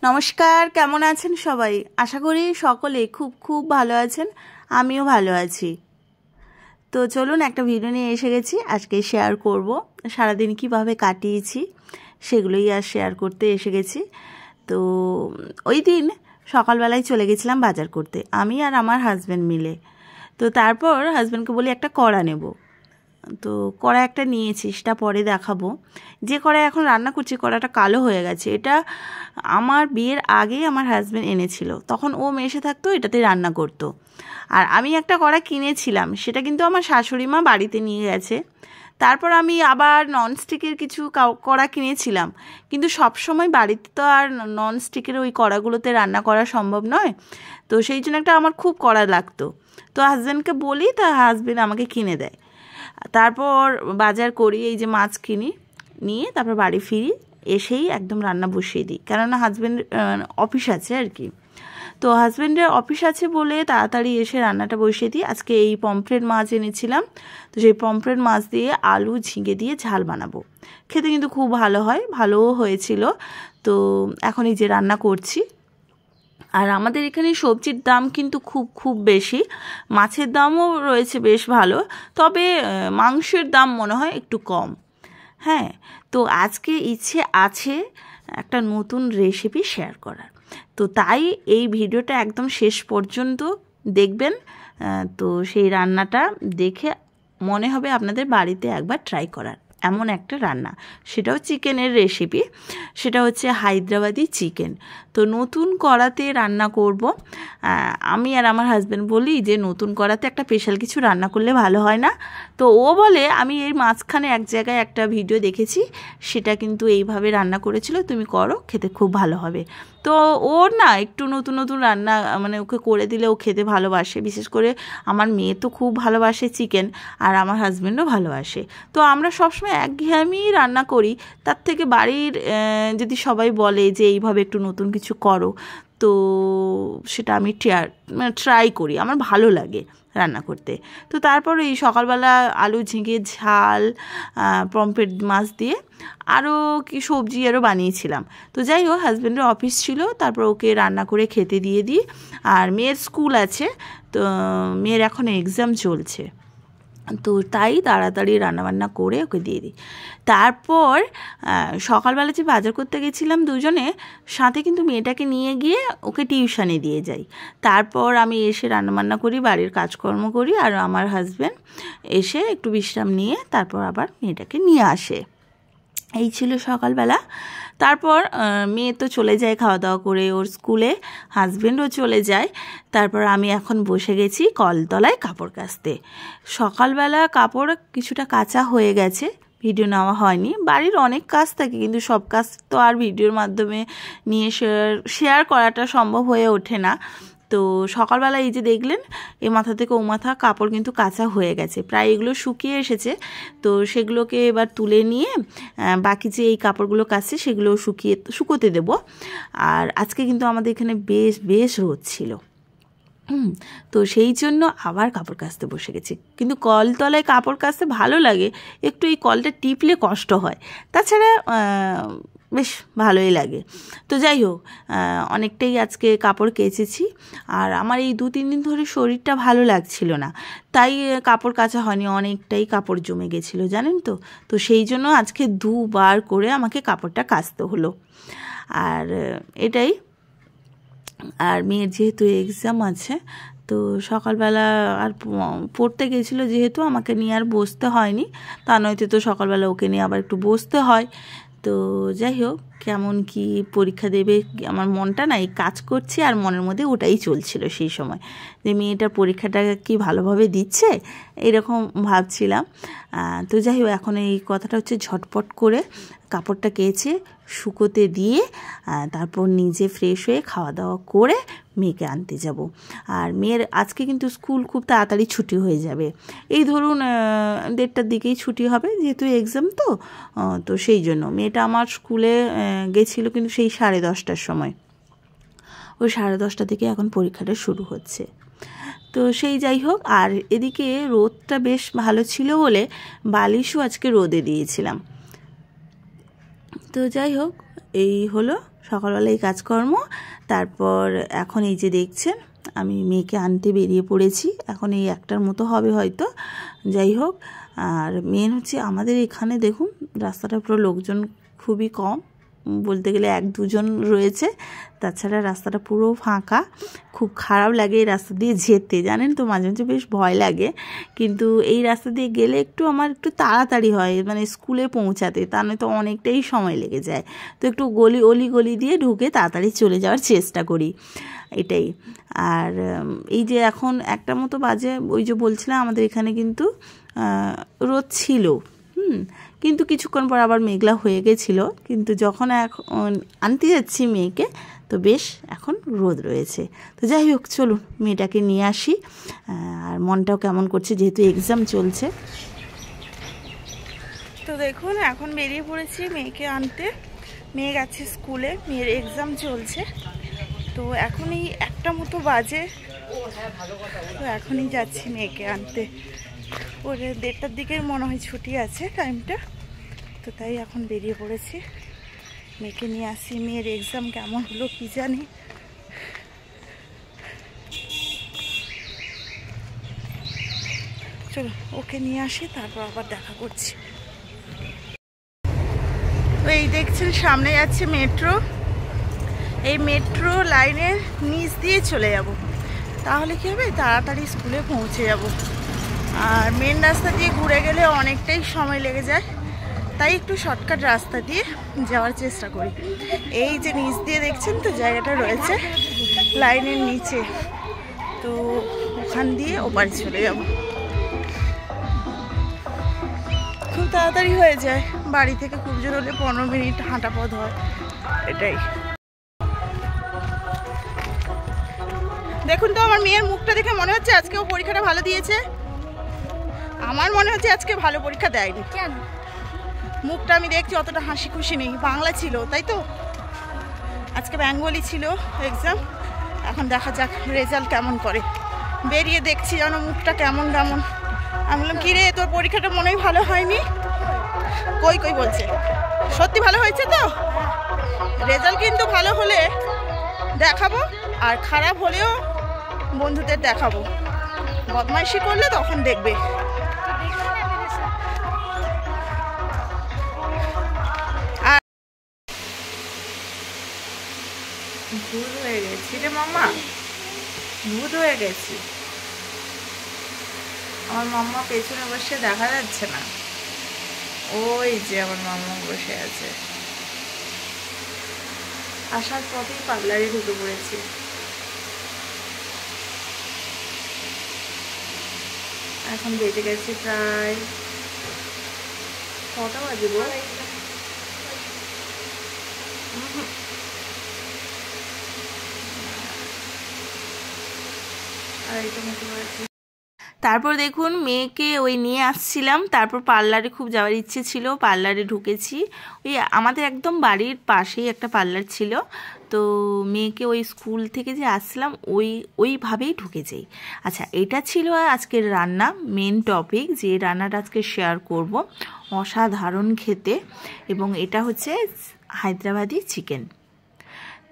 নমস্কার, কেমন আছেন সবাই? আশা করি সকলে খুব খুব ভালো আছেন। আমিও ভালো আছি। তো চলুন, একটা ভিডিও নিয়ে এসে গেছি। আজকে শেয়ার করব সারাদিন কিভাবে কাটিয়েছি, সেগুলোই আর শেয়ার করতে এসে গেছি। তো ওই দিন সকালবেলায় চলে গেছিলাম বাজার করতে, আমি আর আমার হাজব্যান্ড মিলে। তো তারপর হাজব্যান্ডকে বলি একটা কড়া নেব। তো কড়া একটা নিয়েছি, সেটা পরে দেখাবো। যে কড়া এখন রান্না করছি, কড়াটা কালো হয়ে গেছে। এটা আমার বিয়ের আগেই আমার হাজব্যান্ড এনেছিল, তখন ও মেসে থাকতো, এটাতে রান্না করতো। আর আমি একটা কড়া কিনেছিলাম, সেটা কিন্তু আমার শাশুড়ি মা বাড়িতে নিয়ে গেছে। তারপর আমি আবার ননস্টিকের কিছু কড়া কিনেছিলাম, কিন্তু সব সময় বাড়িতে তো আর ননস্টিকের ওই কড়াগুলোতে রান্না করা সম্ভব নয়। তো সেই জন্য একটা আমার খুব কড়া লাগতো। তো হাজব্যান্ডকে বলি, তা হাজব্যান্ড আমাকে কিনে দেয়। তারপর বাজার করি, এই যে মাছ কিনি, নিয়ে তারপর বাড়ি ফিরি, এসেই একদম রান্না বসিয়ে দিই। কেননা হাজব্যান্ড অফিস আছে আর কি। তো হাজব্যান্ডের অফিস আছে বলে তাড়াতাড়ি এসে রান্নাটা বসিয়ে দিই। আজকে এই পমফ্রেট মাছ এনেছিলাম, তো সেই পমফ্রেট মাছ দিয়ে আলু ঝিঙে দিয়ে ঝাল বানাবো। খেতে কিন্তু খুব ভালো হয়, ভালোও হয়েছিল। তো এখন এই যে রান্না করছি। আর আমাদের এখানে সবজির দাম কিন্তু খুব খুব বেশি, মাছের দামও রয়েছে বেশ ভালো, তবে মাংসের দাম মনে হয় একটু কম। হ্যাঁ, তো আজকে ইচ্ছে আছে একটা নতুন রেসিপি শেয়ার করার। তো তাই এই ভিডিওটা একদম শেষ পর্যন্ত দেখবেন। তো সেই রান্নাটা দেখে মনে হবে আপনাদের বাড়িতে একবার ট্রাই করার, এমন একটা রান্না। সেটাও চিকেনের রেসিপি, সেটা হচ্ছে হায়দ্রাবাদি চিকেন। তো নতুন কড়াতে রান্না করব। আমি আর আমার হাজব্যান্ড বলি যে নতুন কড়াতে একটা স্পেশাল কিছু রান্না করলে ভালো হয় না? তো ও বলে, আমি এই মাঝখানে এক জায়গায় একটা ভিডিও দেখেছি, সেটা কিন্তু এইভাবে রান্না করেছিল, তুমি করো, খেতে খুব ভালো হবে। তো ওর না একটু নতুন নতুন রান্না, মানে ওকে করে দিলে ও খেতে ভালোবাসে। বিশেষ করে আমার মেয়ে তো খুব ভালোবাসে চিকেন, আর আমার হাজব্যান্ডও ভালোবাসে। তো আমরা সবসময় একঘেয়েমি রান্না করি, তার থেকে বাড়ির যদি সবাই বলে যে এইভাবে একটু নতুন কিছু করো, তো সেটা আমি ট্রাই করি, আমার ভালো লাগে রান্না করতে। তো তারপর এই সকালবেলা আলু ঝিঙে ঝাল, পমফ্রেট মাছ দিয়ে আরও কি সবজি আরও বানিয়েছিলাম। তো যাই হোক, হাজব্যান্ডের অফিস ছিল, তারপর ওকে রান্না করে খেতে দিয়ে দিই। আর মেয়ের স্কুল আছে, তো মেয়ের এখন এক্সাম চলছে, তো তাই তাড়াতাড়ি রান্নাবান্না করে ওকে দিয়ে দিই। তারপর সকালবেলা যে বাজার করতে গেছিলাম দুজনে, সাথে কিন্তু মেয়েটাকে নিয়ে গিয়ে ওকে টিউশনে দিয়ে যাই। তারপর আমি এসে রান্নাবান্না করি, বাড়ির কাজকর্ম করি, আর আমার হাজব্যান্ড এসে একটু বিশ্রাম নিয়ে তারপর আবার মেয়েটাকে নিয়ে আসে। এই ছিল সকালবেলা। তারপর মেয়ে তো চলে যায় খাওয়া দাওয়া করে ওর স্কুলে, হাজব্যান্ডও চলে যায়। তারপর আমি এখন বসে গেছি কলতলায় কাপড় কাচতে। সকালবেলা কাপড় কিছুটা কাচা হয়ে গেছে, ভিডিও নেওয়া হয়নি। বাড়ির অনেক কাজ থাকে, কিন্তু সব কাজ তো আর ভিডিওর মাধ্যমে নিয়ে শেয়ার করাটা সম্ভব হয়ে ওঠে না। তো সকালবেলা এই যে দেখলেন, এ মাথা থেকে ও মাথা কাপড় কিন্তু কাচা হয়ে গেছে, প্রায় এগুলো শুকিয়ে এসেছে। তো সেগুলোকে এবার তুলে নিয়ে বাকি যে এই কাপড়গুলো কাচছে সেগুলো শুকোতে দেব। আর আজকে কিন্তু আমাদের এখানে বেশ রোদ ছিল, তো সেই জন্য আবার কাপড় কাচতে বসে গেছি। কিন্তু কলতলায় কাপড় কাচতে ভালো লাগে, একটু এই কলটা টিপলে কষ্ট হয়, তাছাড়া বেশ ভালোই লাগে। তো যাই হোক, অনেকটাই আজকে কাপড় কেচেছি। আর আমার এই 2-3 দিন ধরে শরীরটা ভালো লাগছিল না, তাই কাপড় কাচা হয়নি, অনেকটাই কাপড় জমে গেছিলো জানেন তো। তো সেই জন্য আজকে 2 বার করে আমাকে কাপড়টা কাচতে হলো। আর এটাই। আর মেয়ের যেহেতু এক্সাম আছে, তো সকালবেলা আর পড়তে গেছিলো যেহেতু, আমাকে নিয়ে আর বসতে হয়নি, তা নয়তো তো সকালবেলা ওকে নিয়ে আবার একটু বসতে হয়। তো যাই হোক, কেমন কি পরীক্ষা দেবে, আমার মনটা না এই কাজ করছে, আর মনের মধ্যে ওটাই চলছিল সেই সময়, যে মেয়েটার পরীক্ষাটা কি ভালোভাবে দিচ্ছে, এরকম ভাবছিলাম। তো যাই হোক, এখন এই কথাটা হচ্ছে ঝটপট করে কাপড়টা কেচে শুকোতে দিয়ে তারপর নিজে ফ্রেশ হয়ে খাওয়া দাওয়া করে মেয়েকে আনতে যাব। আর মেয়ের আজকে কিন্তু স্কুল খুব তাড়াতাড়ি ছুটি হয়ে যাবে, এই ধরুন 1:30টার দিকেই ছুটি হবে, যেহেতু এক্সাম তো সেই জন্য মেয়েটা আমার স্কুলে গেছিলো কিন্তু সেই 10:30টার সময়, ওই 10:30টা থেকে এখন পরীক্ষাটা শুরু হচ্ছে। তো সেই যাই হোক, আর এদিকে রোদটা বেশ ভালো ছিল বলে বালিশও আজকে রোদে দিয়েছিলাম। তো যাই হোক, এই হলো সকালবেলায় কাজকর্ম। তারপর এখন এই যে দেখছেন আমি মেয়েকে আনতে বেরিয়ে পড়েছি। এখন এই 1টার মতো হবে হয়তো। যাই হোক, আর মেন হচ্ছে আমাদের এখানে দেখুন রাস্তাটা পুরো লোকজন খুবই কম, বলতে গেলে 1-2 জন রয়েছে, তাছাড়া রাস্তাটা পুরো ফাঁকা। খুব খারাপ লাগে এই রাস্তা দিয়ে যেতে, জানেন তো, মাঝে মাঝে বেশ ভয় লাগে। কিন্তু এই রাস্তা দিয়ে গেলে আমার একটু তাড়াতাড়ি হয়, মানে স্কুলে পৌঁছাতে, তা নয়তো অনেকটাই সময় লেগে যায়। তো একটু অলি দিয়ে ঢুকে তাড়াতাড়ি চলে যাওয়ার চেষ্টা করি, এটাই। আর এই যে এখন 1টার মতো বাজে, ওই যে বলছিলাম আমাদের এখানে কিন্তু রোদ ছিল, কিন্তু কিছুক্ষণ পর আবার মেঘলা হয়ে গেছিলো। কিন্তু যখন এখন আনতে যাচ্ছি মেয়েকে, তো বেশ এখন রোদ রয়েছে। তো যাই হোক, চলুন মেয়েটাকে নিয়ে আসি। আর মনটাও কেমন করছে, যেহেতু এক্সাম চলছে। তো দেখুন এখন বেরিয়ে পড়েছি মেয়েকে আনতে। মেয়ে গেছে স্কুলে, মেয়ের এক্সাম চলছে। তো এখনই 1টা মতো বাজে, তো এখনই যাচ্ছি মেয়েকে আনতে। ওরে 1:30টার দিকের মনে হয় ছুটি আছে টাইমটা, তো তাই এখন বেরিয়ে পড়েছি মেয়েকে নিয়ে আসি। মেয়ের এক্সাম কেমন হলো কি জানি। চলো ওকে নিয়ে আসি, তারপর আবার দেখা করছি। এই দেখছেন সামনে যাচ্ছে মেট্রো। এই মেট্রো লাইনের নিচ দিয়ে চলে যাব, তাহলে কি হবে, তাড়াতাড়ি স্কুলে পৌঁছে যাব। আর মেন রাস্তা দিয়ে ঘুরে গেলে অনেকটাই সময় লেগে যায়, তাই একটু শর্টকাট রাস্তা দিয়ে যাওয়ার চেষ্টা করি। এই যে নিচ দিয়ে দেখছেন তো জায়গাটা রয়েছে লাইনের নিচে, তো ওখান দিয়ে ওপারে চলে যাব। খুব তাড়াতাড়ি হয়ে যায়, বাড়ি থেকে খুব জোর হলে 15 মিনিট হাঁটা পথ হয়, এটাই। দেখুন তো আমার মেয়ের মুখটা দেখে মনে হচ্ছে আজকে ও পরীক্ষাটা ভালো দিয়েছে। আমার মনে হচ্ছে আজকে ভালো পরীক্ষা দেয়নি। কেন? মুখটা আমি দেখছি অতটা হাসি খুশি নেই। বাংলা ছিল তাই তো, আজকে বেঙ্গলি ছিল এক্সাম। এখন দেখা যাক রেজাল্ট কেমন করে। বেরিয়ে দেখছি যেন মুখটা কেমন কেমন। আমি বললাম কি রে, তোর পরীক্ষাটা মনে হয় ভালো হয়নি? কই বলছে সত্যি ভালো হয়েছে তো। রেজাল্ট কিন্তু ভালো হলে দেখাবো, আর খারাপ হলেও বন্ধুদের দেখাবো। বদমাইশি করলে তখন দেখবে। ভূত হয়ে গেছি রে মাম্মা, ভূত হয়ে গেছি। আমার মাম্মা পেছনে বসে দেখা যাচ্ছে না, ওই যে আমার মাম্মা বসে আছে। আসার পথেই পার্লারে ঢুকে পড়েছি। এখন বেজে গেছে প্রায় কটা বাজে গো? তারপর দেখুন মেয়েকে ওই নিয়ে আসছিলাম, তারপর পার্লারে খুব যাওয়ার ইচ্ছে ছিল, পার্লারে ঢুকেছি। ওই আমাদের একদম বাড়ির পাশেই একটা পার্লার ছিল, তো মেয়েকে ওই স্কুল থেকে যে আসলাম ওইভাবেই ঢুকে যাই। আচ্ছা, এটা ছিল আজকের রান্না, মেন টপিক, যে রান্নাটা আজকে শেয়ার করব। অসাধারণ খেতে, এবং এটা হচ্ছে হায়দ্রাবাদি চিকেন।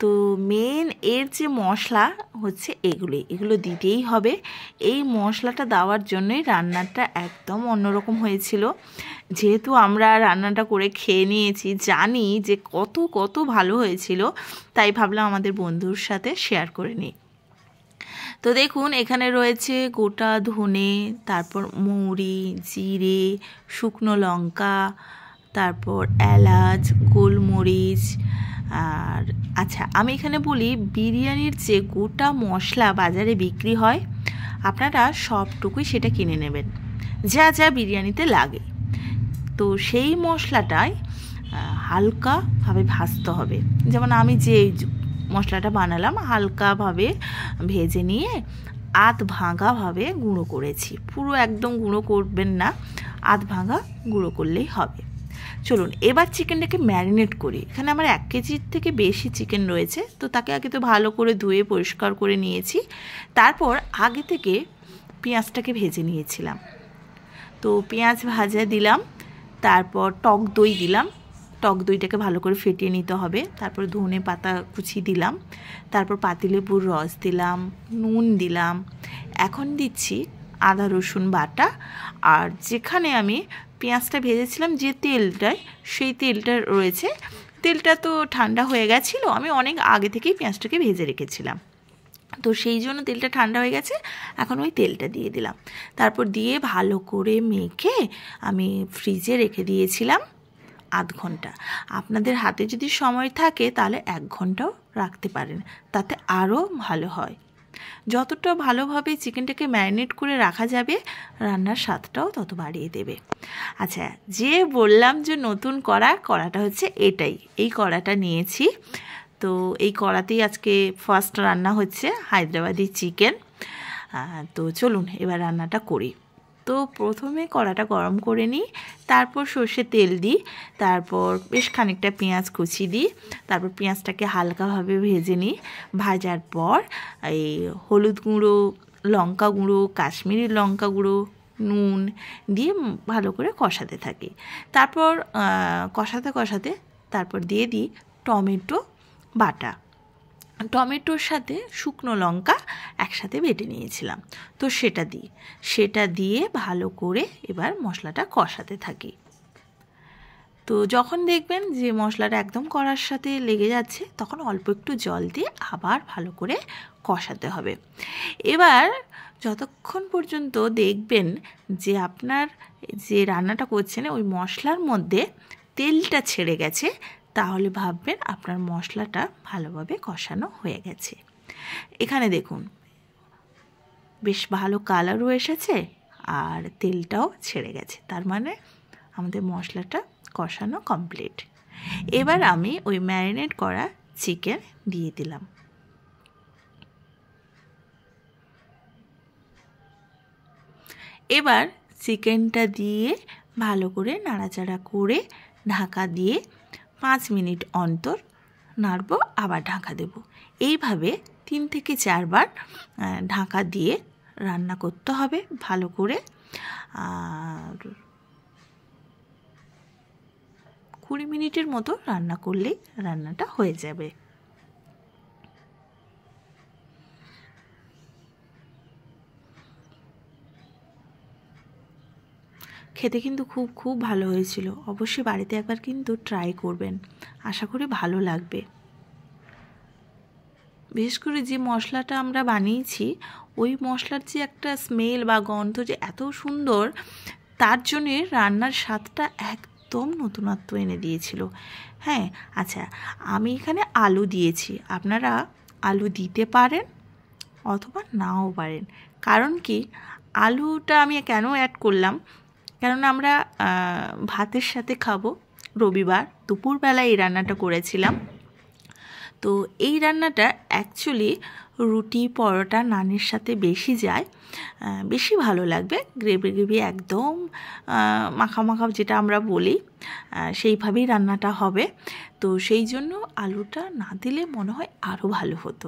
তো মেন এর যে মশলা হচ্ছে এগুলো দিতেই হবে। এই মশলাটা দেওয়ার জন্যই রান্নাটা একদম অন্যরকম হয়েছিল। যেহেতু আমরা রান্নাটা করে খেয়ে নিয়েছি, জানি যে কত ভালো হয়েছিল, তাই ভাবলাম আমাদের বন্ধুর সাথে শেয়ার করে নিই। তো দেখুন এখানে রয়েছে গোটা ধনে, তারপর মৌরি, জিরে, শুকনো লঙ্কা, তারপর এলাচ, গোলমরিচ। আর আচ্ছা, আমি এখানে বলি, বিরিয়ানির যে গোটা মশলা বাজারে বিক্রি হয়, আপনারা সবটুকুই সেটা কিনে নেবেন, যা যা বিরিয়ানিতে লাগে। তো সেই মশলাটাই হালকাভাবে ভাজতে হবে। যেমন আমি যে মশলাটা বানালাম, হালকাভাবে ভেজে নিয়ে আধ ভাঙাভাবে গুঁড়ো করেছি। পুরো একদম গুঁড়ো করবেন না, আধ ভাঙা গুঁড়ো করলেই হবে। চলুন এবার চিকেনটাকে ম্যারিনেট করি। এখানে আমার 1 কেজির থেকে বেশি চিকেন রয়েছে, তো তাকে আগে তো ভালো করে ধুয়ে পরিষ্কার করে নিয়েছি। তারপর আগে থেকে পেঁয়াজটাকে ভেজে নিয়েছিলাম, তো পেঁয়াজ ভাজা দিলাম, তারপর টক দই দিলাম, টক দইটাকে ভালো করে ফেটিয়ে নিতে হবে। তারপর ধনে পাতা কুচি দিলাম, তারপর পাতিলেবুর রস দিলাম, নুন দিলাম, এখন দিচ্ছি আদা রসুন বাটা। আর যেখানে আমি পেঁয়াজটা ভেজেছিলাম যে তেলটায়, সেই তেলটা রয়েছে। তেলটা তো ঠান্ডা হয়ে গেছিলো, আমি অনেক আগে থেকেই পেঁয়াজটাকে ভেজে রেখেছিলাম, তো সেই জন্য তেলটা ঠান্ডা হয়ে গেছে। এখন ওই তেলটা দিয়ে দিলাম, তারপর দিয়ে ভালো করে মেখে আমি ফ্রিজে রেখে দিয়েছিলাম আধ ঘন্টা। আপনাদের হাতে যদি সময় থাকে তাহলে 1 ঘন্টাও রাখতে পারেন, তাতে আরও ভালো হয়। যতটা ভালোভাবে চিকেনটাকে ম্যারিনেট করে রাখা যাবে, রান্নার স্বাদটাও তত বাড়িয়ে দেবে। আচ্ছা, যে বললাম যে নতুন কড়াটা হচ্ছে এটাই, এই কড়াটা নিয়েছি। তো এই কড়াতেই আজকে ফার্স্ট রান্না হচ্ছে হায়দ্রাবাদি চিকেন। তো চলুন এবার রান্নাটা করি। তো প্রথমে কড়াটা গরম করে নিই, তারপর সর্ষের তেল দিই, তারপর বেশ খানিকটা পেঁয়াজ কুচি দিই, তারপর পেঁয়াজটাকে হালকাভাবে ভেজে নিই। ভাজার পর এই হলুদ গুঁড়ো, লঙ্কা গুঁড়ো, কাশ্মীরি লঙ্কা গুঁড়ো, নুন দিয়ে ভালো করে কষাতে থাকি। তারপর কষাতে কষাতে তারপর দিয়ে দিই টমেটো বাটা। টমেটোর সাথে শুকনো লঙ্কা একসাথে বেটে নিয়েছিলাম, তো সেটা দিয়ে ভালো করে এবার মশলাটা কষাতে থাকি। তো যখন দেখবেন যে মশলাটা একদম কড়ার সাথে লেগে যাচ্ছে, তখন অল্প একটু জল দিয়ে আবার ভালো করে কষাতে হবে। এবার যতক্ষণ পর্যন্ত দেখবেন যে আপনার যে রান্নাটা করছেন ওই মশলার মধ্যে তেলটা ছেড়ে গেছে, তাহলে ভাববেন আপনার মশলাটা ভালোভাবে কষানো হয়ে গেছে। এখানে দেখুন বেশ ভালো কালারও এসেছে আর তেলটাও ছেড়ে গেছে, তার মানে আমাদের মশলাটা কষানো কমপ্লিট। এবার আমি ওই ম্যারিনেট করা চিকেন দিয়ে দিলাম। এবার চিকেনটা দিয়ে ভালো করে নাড়াচাড়া করে ঢাকা দিয়ে 5 মিনিট অন্তর নাড়বো, আবার ঢাকা দেব। এইভাবে 3 থেকে 4 বার ঢাকা দিয়ে রান্না করতে হবে ভালো করে। আর 20 মিনিটের মতো রান্না করলেই রান্নাটা হয়ে যাবে। খেতে কিন্তু খুব ভালো হয়েছিল। অবশ্যই বাড়িতে একবার কিন্তু ট্রাই করবেন, আশা করি ভালো লাগবে। বিশেষ করে যে মশলাটা আমরা বানিয়েছি, ওই মশলার যে একটা স্মেল বা গন্ধ যে এত সুন্দর, তার জন্যে রান্নার স্বাদটা একদম নতুনত্ব এনে দিয়েছিল। হ্যাঁ, আচ্ছা, আমি এখানে আলু দিয়েছি, আপনারা আলু দিতে পারেন অথবা নাও পারেন। কারণ কি, আলুটা আমি কেন অ্যাড করলাম, কেননা আমরা ভাতের সাথে খাবো। রবিবার দুপুরবেলায় এই রান্নাটা করেছিলাম। তো এই রান্নাটা অ্যাকচুয়ালি রুটি, পরোটা, নানের সাথে বেশি যায়, বেশি ভালো লাগবে। গ্রেভি একদম মাখা মাখা যেটা আমরা বলি, সেইভাবেই রান্নাটা হবে। তো সেই জন্য আলুটা না দিলে মনে হয় আরও ভালো হতো।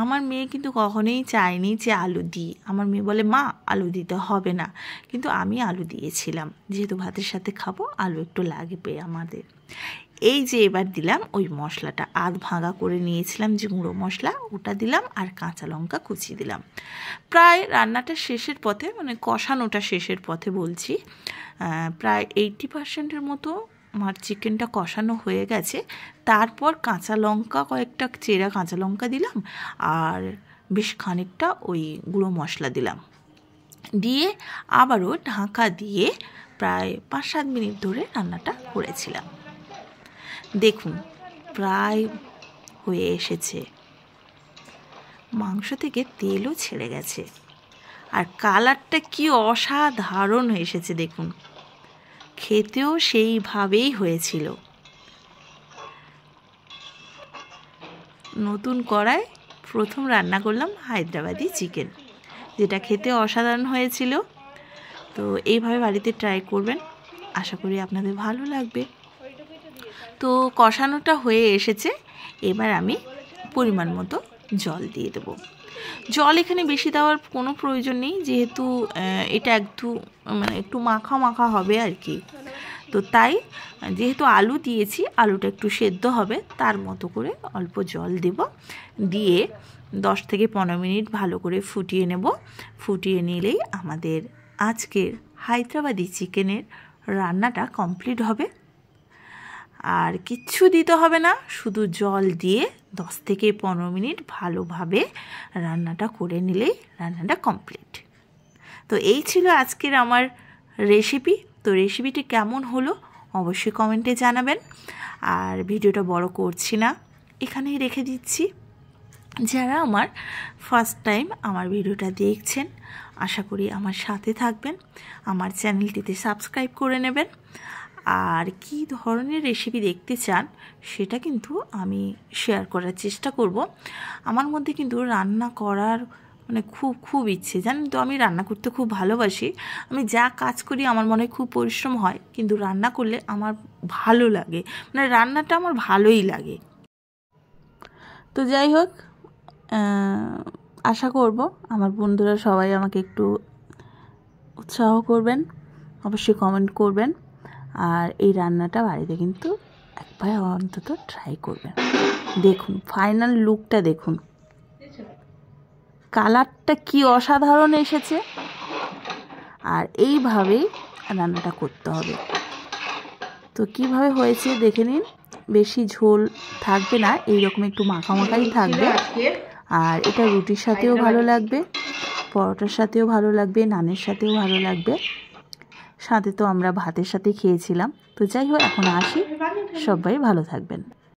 আমার মেয়ে কিন্তু কখনোই চায়নি যে আলু দিই। আমার মেয়ে বলে, মা আলু দিতে হবে না, কিন্তু আমি আলু দিয়েছিলাম, যেহেতু ভাতের সাথে খাবো, আলু একটু লাগবে আমাদের। এই যে এবার দিলাম ওই মশলাটা, আধ ভাঙা করে নিয়েছিলাম যে গুঁড়ো মশলা, ওটা দিলাম, আর কাঁচা লঙ্কা কুচি দিলাম। প্রায় রান্নাটা শেষের পথে, মানে কষানোটা শেষের পথে বলছি, প্রায় 80% মতো আমার চিকেনটা কষানো হয়ে গেছে। তারপর কাঁচা লঙ্কা, কয়েকটা চেরা কাঁচা লঙ্কা দিলাম, আর বেশ খানিকটা ওই গুঁড়ো মশলা দিলাম, দিয়ে আবারও ঢাকা দিয়ে প্রায় 5-7 মিনিট ধরে রান্নাটা করেছিলাম। দেখুন প্রায় হয়ে এসেছে, মাংস থেকে তেলও ছেড়ে গেছে, আর কালারটা কি অসাধারণ এসেছে দেখুন। খেতেও সেইভাবেই হয়েছিল। নতুন কড়ায় প্রথম রান্না করলাম হায়দ্রাবাদি চিকেন, যেটা খেতে অসাধারণ হয়েছিল। তো এইভাবে বাড়িতে ট্রাই করবেন, আশা করি আপনাদের ভালো লাগবে। তো কষানোটা হয়ে এসেছে, এবার আমি পরিমাণ মতো জল দিয়ে দেবো। জল এখানে বেশি দেওয়ার কোনো প্রয়োজন নেই, যেহেতু এটা একটু মাখা মাখা হবে আর কি। তো তাই যেহেতু আলু দিয়েছি, আলুটা একটু সেদ্ধ হবে, তার মতো করে অল্প জল দেব, দিয়ে 10 থেকে 15 মিনিট ভালো করে ফুটিয়ে নেব। ফুটিয়ে নিলেই আমাদের আজকের হায়দ্রাবাদি চিকেনের রান্নাটা কমপ্লিট হবে। আর কিচ্ছু দিতে হবে না, শুধু জল দিয়ে 10 থেকে 15 মিনিট ভালোভাবে রান্নাটা করে নিলেই রান্নাটা কমপ্লিট। তো এই ছিল আজকের আমার রেসিপি। তো রেসিপিটি কেমন হলো অবশ্যই কমেন্টে জানাবেন। আর ভিডিওটা বড় করছি না, এখানেই রেখে দিচ্ছি। যারা আমার ফার্স্ট টাইম আমার ভিডিওটা দেখছেন, আশা করি আমার সাথে থাকবেন, আমার চ্যানেলটিতে সাবস্ক্রাইব করে নেবেন। আর কি ধরনের রেসিপি দেখতে চান সেটা কিন্তু আমি শেয়ার করার চেষ্টা করব। আমার মধ্যে কিন্তু রান্না করার মানে খুব ইচ্ছে, জানেন তো, আমি রান্না করতে খুব ভালোবাসি। আমি যা কাজ করি আমার মনে হয় খুব পরিশ্রম হয়, কিন্তু রান্না করলে আমার ভালো লাগে, মানে রান্নাটা আমার ভালোই লাগে। তো যাই হোক, আশা করব আমার বন্ধুরা সবাই আমাকে একটু উৎসাহ করবেন, অবশ্যই কমেন্ট করবেন। আর এই রান্নাটা বাড়িতে কিন্তু একবার অন্তত ট্রাই করবেন। দেখুন ফাইনাল লুকটা দেখুন, কালারটা কি অসাধারণ এসেছে। আর এইভাবেই রান্নাটা করতে হবে। তো কিভাবে হয়েছে দেখে নিন, বেশি ঝোল থাকবে না, এইরকম একটু মাখামাখাই থাকবে। আর এটা রুটির সাথেও ভালো লাগবে, পরোটার সাথেও ভালো লাগবে, নানের সাথেও ভালো লাগবে, সাথে তো আমরা ভাতের সাথে খেয়েছিলাম। তো যাই হোক, এখন আসি, সবাই ভালো থাকবেন।